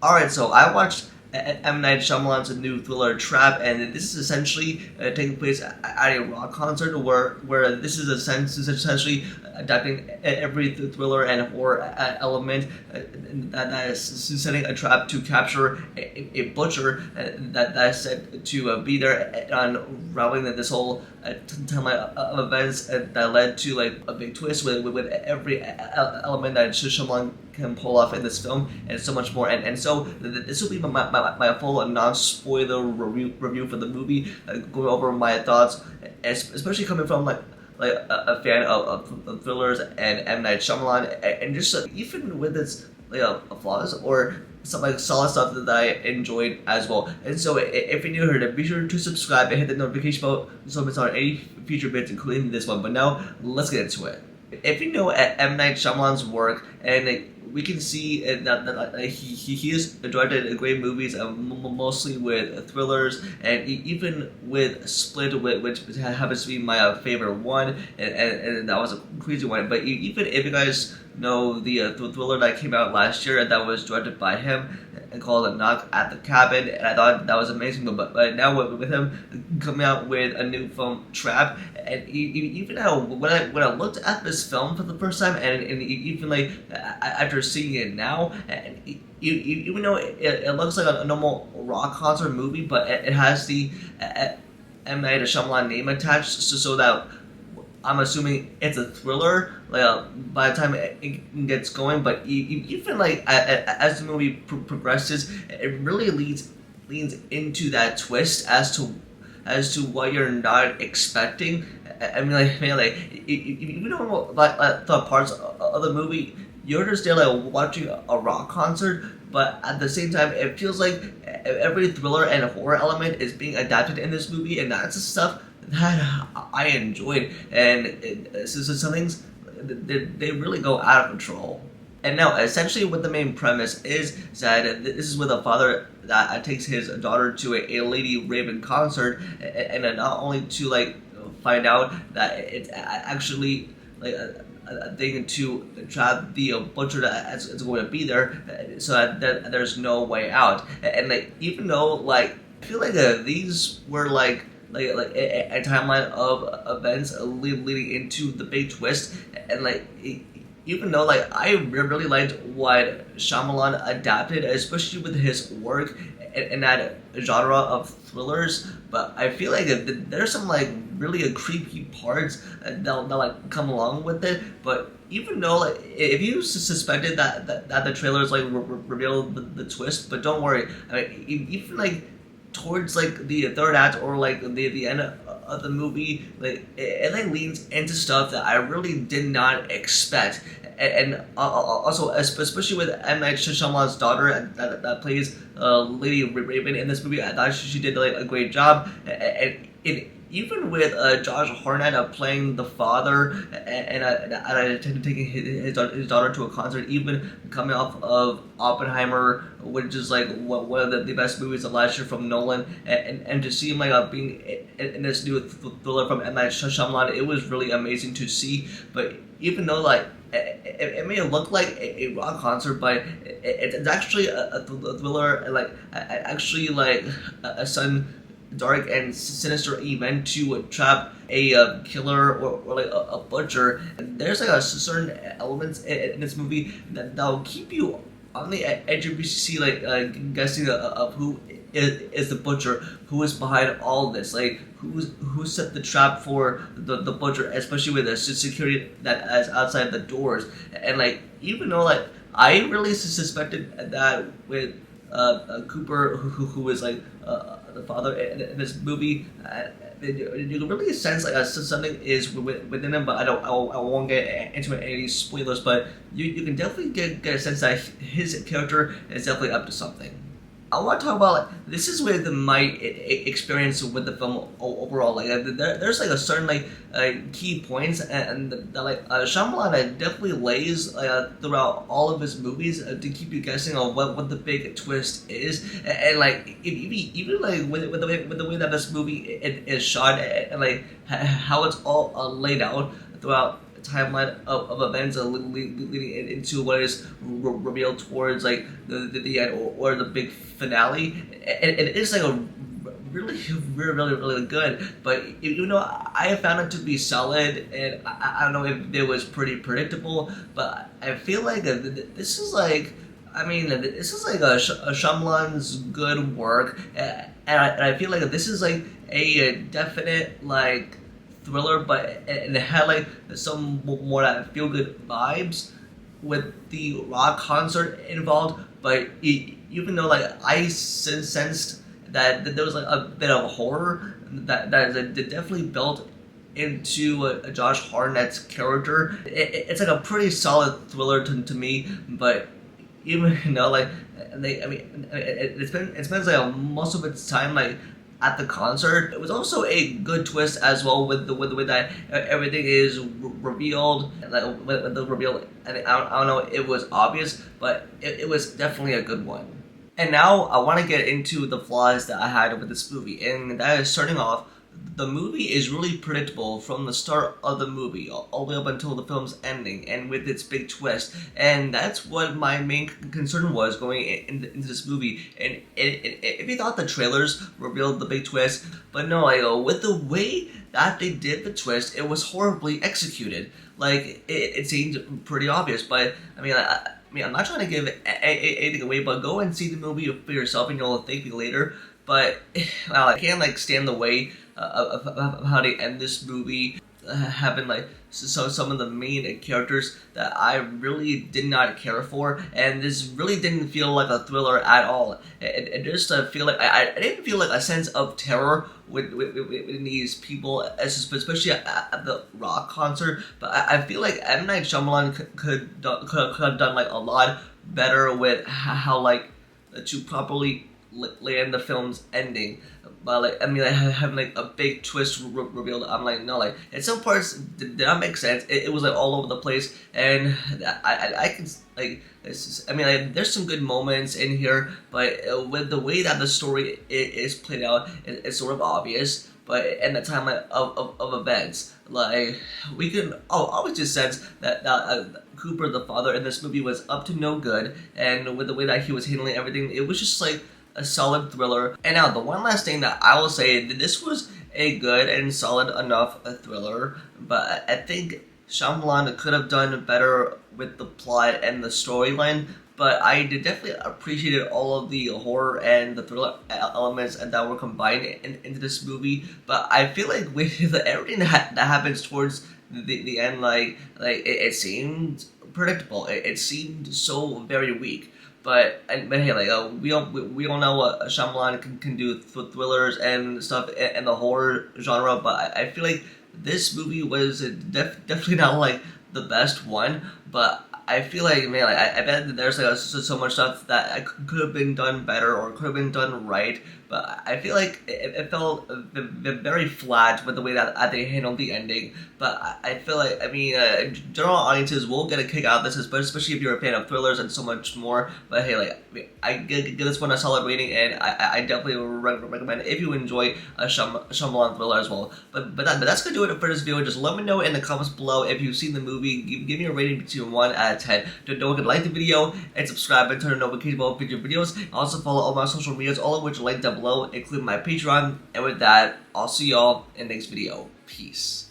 Alright, so I watched M. Night Shyamalan's new thriller Trap, and this is essentially taking place at a rock concert where this is essentially adapting every thriller and horror element that is setting a trap to capture a butcher that is said to be there and unraveling this whole timeline of events that led to like a big twist with every element that Shyamalan can pull off in this film and so much more. And so this will be my full non-spoiler review for the movie, going over my thoughts, especially coming from like a fan of thrillers and M. Night Shyamalan, and just even with its flaws or some like solid stuff that I enjoyed as well. And so if you're new here, be sure to subscribe and hit the notification bell so it's on any future bits, including this one. But now let's get into it. If you know M. Night Shyamalan's work, and we can see that he has directed great movies, mostly with thrillers, and even with Split, which happens to be my favorite one, and that was a crazy one. But even if you guys know the thriller that came out last year and that was directed by him and called A Knock at the Cabin, and I thought that was amazing. But now with him coming out with a new film, Trap, and even now when I looked at this film for the first time, and even like after seeing it now, and even though it looks like a normal rock concert movie, but it has the M. Night Shyamalan name attached, so that I'm assuming it's a thriller. Like by the time it gets going, but even like as the movie progresses, it really leans into that twist as to what you're not expecting. I mean, like even though like the parts of the movie, you're just there like watching a rock concert, but at the same time, it feels like every thriller and horror element is being adapted in this movie, and that's the stuff that I enjoyed. And so some things they really go out of control. And now, essentially, what the main premise is that this is with a father that takes his daughter to a Lady Raven concert, and not only to like find out that it's actually like a thing to trap the butcher that's going to be there, so that there's no way out. And like even though like I feel like these were like a timeline of events leading into the big twist, and like even though like I really liked what Shyamalan adapted, especially with his work in that genre of thrillers, but I feel like there's some like really creepy parts that like come along with it. But even though like if you suspected that the trailers like revealed the twist, but don't worry, I mean, even like towards like the third act or like the end of the movie, like it like leans into stuff that I really did not expect. And also, especially with M. Night Shyamalan's daughter that plays Lady Raven in this movie, I thought she did like a great job. And even with Josh Hartnett playing the father, and I taking his daughter to a concert, even coming off of Oppenheimer, which is like one of the best movies of last year from Nolan, and to see him like being in this new thriller from M. Night Shyamalan, it was really amazing to see. But even though like it may look like a rock concert, but it's actually a thriller, like actually like a sudden dark and sinister event to trap a killer or like a butcher. And there's like a certain elements in this movie that'll keep you on the edge of your seat, like guessing of who is the butcher, who is behind all this, like who set the trap for the butcher, especially with the security that is outside the doors. And like even though like I really suspected that with Cooper, who is like the father in this movie, you can really sense like something is within him. But I won't get into any spoilers. But you can definitely get a sense that his character is definitely up to something. I want to talk about like this is with my experience with the film overall. Like there's like a certain like key points, and that like Shyamalan definitely lays throughout all of his movies to keep you guessing on what the big twist is, and like even like with the way that this movie is shot, and like how it's all laid out throughout timeline of events leading into what is revealed towards like the end or the big finale. And it is like a really good. But I found it to be solid, and I don't know if it was pretty predictable, but I feel like this is like. I mean, this is like a Shyamalan's good work, and I feel like this is like a definite like thriller, but it had like some more feel good vibes with the rock concert involved. But even though like I sensed that there was like a bit of horror that definitely built into Josh Hartnett's character. It's like a pretty solid thriller to me, but even like it spends like most of its time like at the concert. It was also a good twist as well with the way that everything is revealed, like with the reveal. I don't know, it was obvious, but it was definitely a good one. And now I want to get into the flaws that I had with this movie, and that is starting off. The movie is really predictable from the start of the movie all the way up until the film's ending, and with its big twist. And that's what my main concern was going into this movie. And if you thought the trailers revealed the big twist, but no, like with the way that they did the twist, it was horribly executed. Like it seemed pretty obvious, but I mean, I'm not trying to give anything away, but go and see the movie for yourself, and you'll thank me later. But well, I can't like stand the way of how they end this movie, having like some of the main characters that I really did not care for, and this really didn't feel like a thriller at all. It just feel like I didn't feel like a sense of terror with these people, especially at the rock concert. But I feel like M. Night Shyamalan could have done like a lot better with how like to properly land the film's ending. But like having like a big twist revealed, I'm like, no, like in some parts did not make sense. It was like all over the place, and I can like there's some good moments in here, but with the way that the story is played out, it's sort of obvious. But in the timeline of events, like we can always just sense that Cooper, the father, in this movie was up to no good, and with the way that he was handling everything, it was just like a solid thriller. And now the one last thing that I will say, that this was a good and solid enough thriller, but I think Shyamalan could have done better with the plot and the storyline. But I did definitely appreciated all of the horror and the thriller elements that were combined into this movie. But I feel like with everything that happens towards the end, like it seemed predictable. It seemed so very weak. But hey, like we all know what Shyamalan can do with thrillers and stuff and the horror genre. But I feel like this movie was definitely not like the best one. But I feel like, man, like I bet that there's like so much stuff that could have been done better or could have been done right. But I feel like it felt very flat with the way that they handled the ending. But I feel like, general audiences will get a kick out of this, especially if you're a fan of thrillers and so much more. But hey, like I give this one a solid rating, and I definitely recommend it if you enjoy a Shyamalan thriller as well. But that's gonna do it for this video. Just let me know in the comments below if you've seen the movie. Give me a rating between 1 out of 10. Don't forget to like the video and subscribe and turn on notifications for future videos. Also follow all my social medias, all of which are linked down below, including my Patreon. And with that, I'll see y'all in the next video. Peace.